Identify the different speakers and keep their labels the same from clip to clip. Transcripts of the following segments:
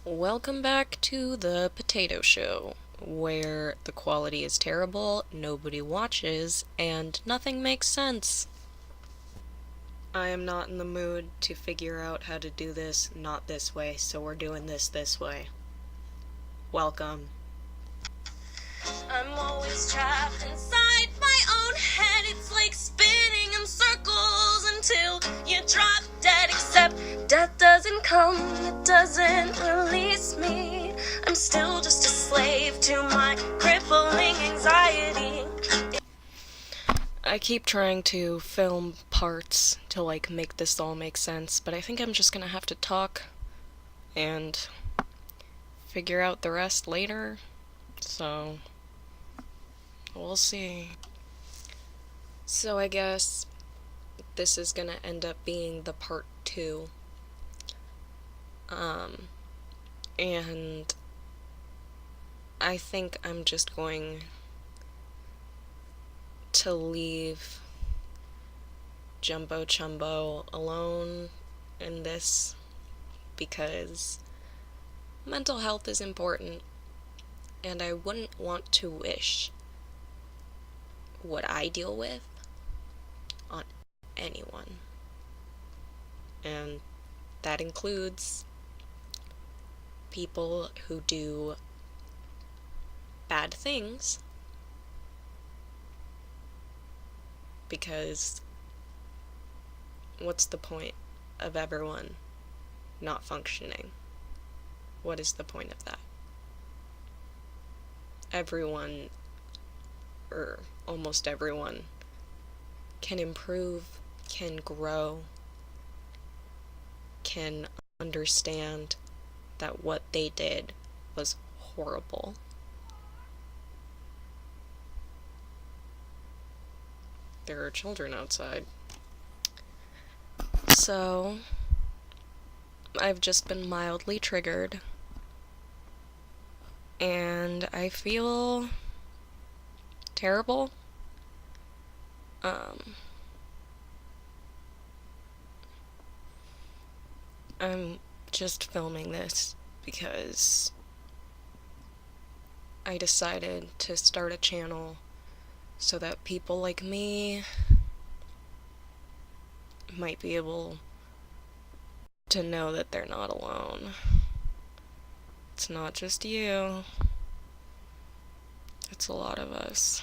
Speaker 1: Welcome back to the Potato Show, where the quality is terrible, nobody watches, and nothing makes sense. I am not in the mood to figure out how to do this not this way, so we're doing this way. Welcome. I'm always trapped inside my own head. It's like spinning in circles until you drop dead. Except death doesn't come, it doesn't release me. I'm still just a slave to my crippling anxiety. I keep trying to film parts to make this all make sense, but I think I'm just gonna have to talk and figure out the rest later. So we'll see. So I guess this is gonna end up being the part 2. And I think I'm just going to leave Jumbo Chumbo alone in this because mental health is important, and I wouldn't want to wish what I deal with on anyone. And that includes people who do bad things, because what's the point of everyone not functioning? What is the point of that? Everyone, or almost everyone, can improve, can grow, can understand that what they did was horrible. There are children outside. So, I've just been mildly triggered, and I feel terrible. I'm just filming this because I decided to start a channel so that people like me might be able to know that they're not alone. It's not just you. It's a lot of us.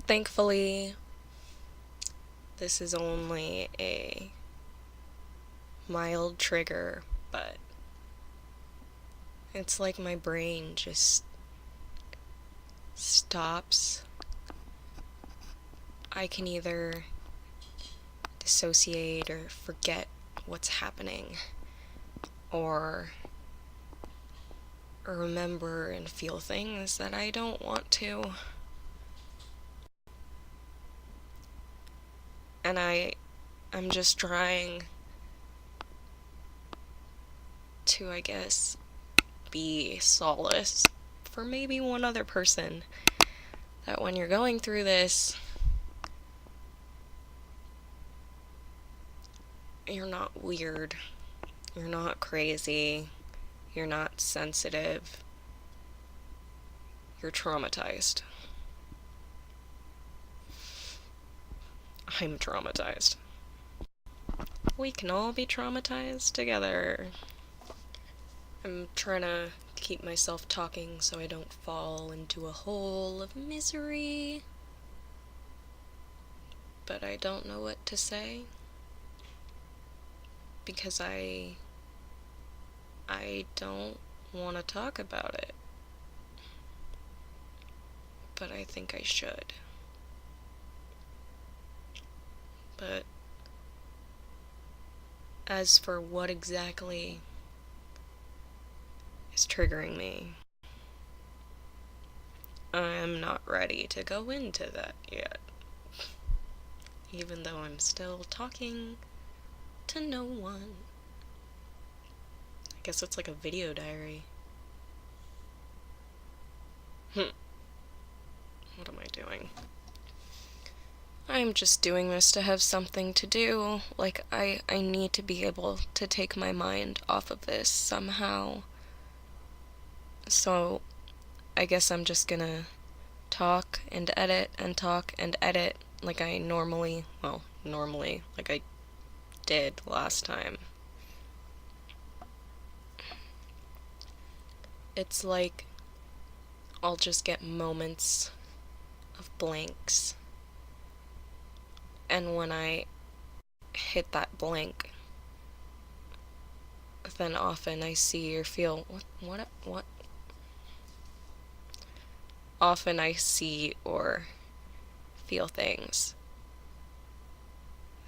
Speaker 1: Thankfully, this is only a mild trigger, but it's like my brain just stops. I can either dissociate or forget what's happening, or remember and feel things that I don't want to. And I'm just trying to, I guess, be solace for maybe one other person, that when you're going through this, you're not weird, you're not crazy, you're not sensitive, you're traumatized. I'm traumatized. We can all be traumatized together. I'm trying to keep myself talking so I don't fall into a hole of misery, but I don't know what to say because I don't want to talk about it, but I think I should. But as for what exactly is triggering me, I'm not ready to go into that yet, even though I'm still talking to no one. I guess it's like a video diary. What am I doing? I'm just doing this to have something to do. Like, I need to be able to take my mind off of this somehow. So, I guess I'm just gonna talk and edit and talk and edit like I normally, like I did last time. It's like I'll just get moments of blanks. And when I hit that blank, then often I see or feel what? Often I see or feel things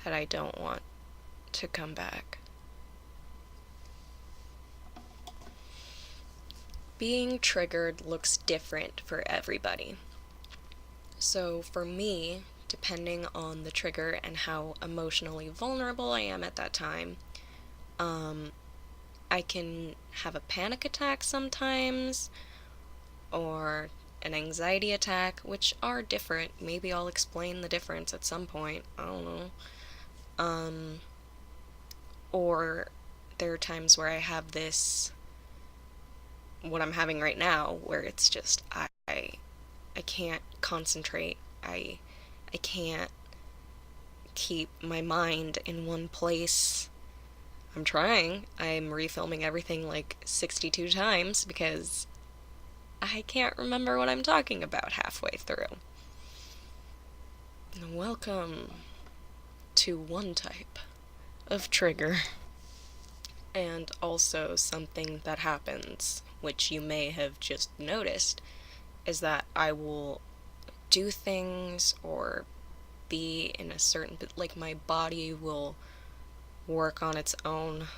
Speaker 1: that I don't want to come back. Being triggered looks different for everybody. So for me, depending on the trigger and how emotionally vulnerable I am at that time, I can have a panic attack sometimes, or an anxiety attack, which are different. Maybe I'll explain the difference at some point. I don't know. Or there are times where I have this, what I'm having right now, where it's just I can't concentrate. I can't keep my mind in one place. I'm trying. I'm refilming everything like 62 times because I can't remember what I'm talking about halfway through. Welcome to one type of trigger. And also something that happens, which you may have just noticed, is that I will do things or be in a certain, like my body will work on its own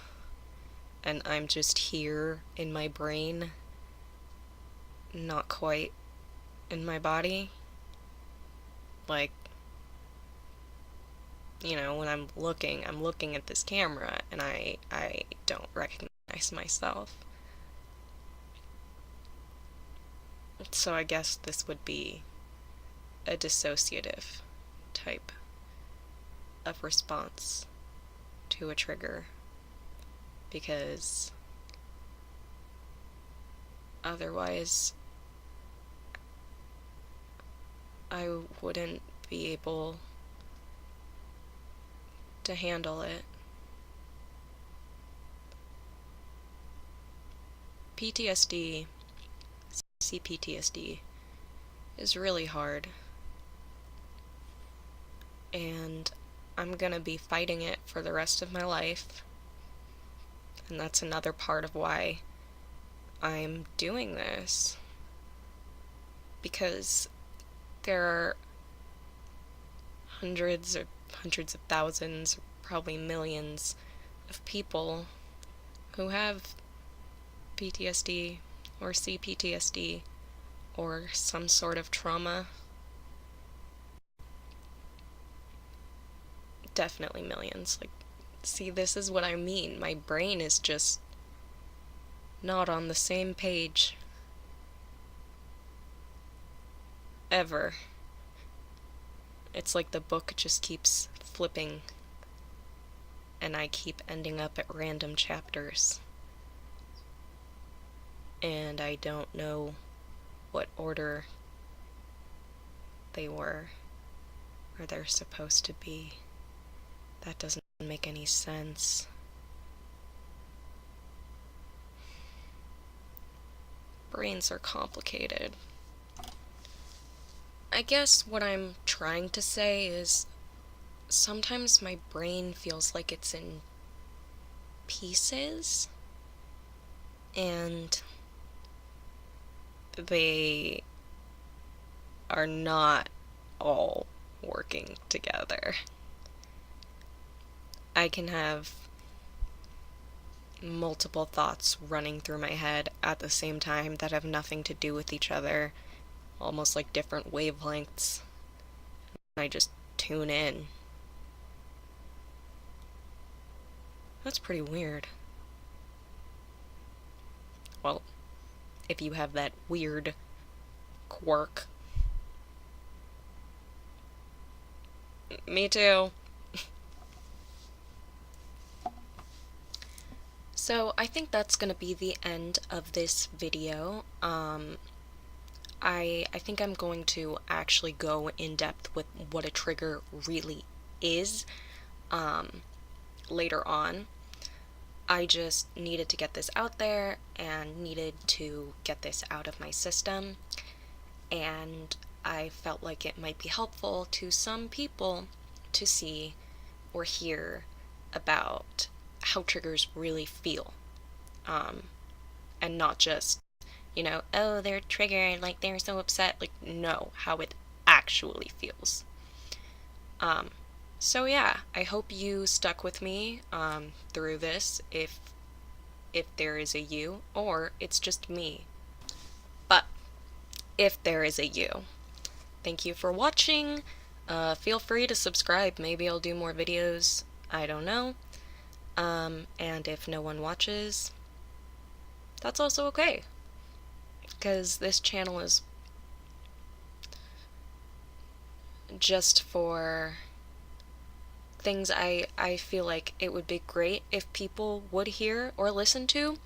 Speaker 1: and I'm just here in my brain, not quite in my body. Like, when I'm looking at this camera and I don't recognize myself. So I guess this would be a dissociative type of response to a trigger, because otherwise I wouldn't be able to handle it. PTSD, CPTSD, is really hard, and I'm gonna be fighting it for the rest of my life, and that's another part of why I'm doing this, because there are hundreds of thousands, probably millions of people who have PTSD or CPTSD or some sort of trauma. Definitely millions. Like, see, this is what I mean. My brain is just not on the same page ever. It's like the book just keeps flipping and I keep ending up at random chapters. And I don't know what order they were or they're supposed to be. That doesn't make any sense. Brains are complicated. I guess what I'm trying to say is sometimes my brain feels like it's in pieces and they are not all working together. I can have multiple thoughts running through my head at the same time that have nothing to do with each other, almost like different wavelengths. I just tune in. That's pretty weird. Well, if you have that weird quirk. Me too. So I think that's gonna be the end of this video. I think I'm going to actually go in depth with what a trigger really is later on. I just needed to get this out there and needed to get this out of my system, and I felt like it might be helpful to some people to see or hear about how triggers really feel, and not just, you know, oh, they're triggered, like they're so upset. Like, no, how it actually feels. So yeah, I hope you stuck with me through this, if there is a you, or it's just me. But if there is a you, thank you for watching. Feel free to subscribe. Maybe I'll do more videos. I don't know. And if no one watches, that's also okay, because this channel is just for things I feel like it would be great if people would hear or listen to,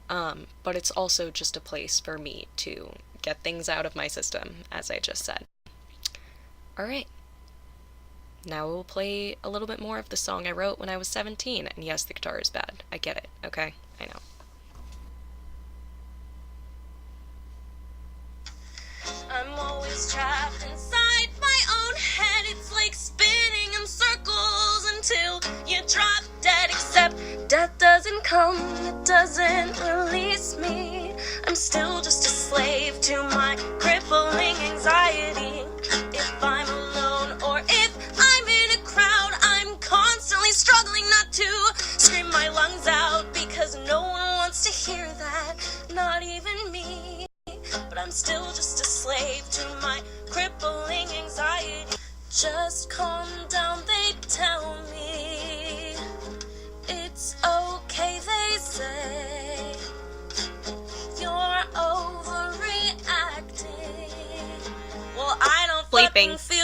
Speaker 1: but it's also just a place for me to get things out of my system, as I just said. Alright, now we'll play a little bit more of the song I wrote when I was 17, and yes, the guitar is bad. I get it, okay? I know. I'm always trapped inside my own head. It's like spinning in circles until you drop dead. Except death doesn't come, it doesn't release me. I'm still just a slave to my crippling anxiety. If I'm alone or if I'm in a crowd, I'm constantly struggling not to scream my lungs out, because no one wants to hear that, not even me. But I'm still just a slave to my crippling anxiety. Just calm down, they tell me. It's okay, they say. You're overreacting. Well, I don't fucking feel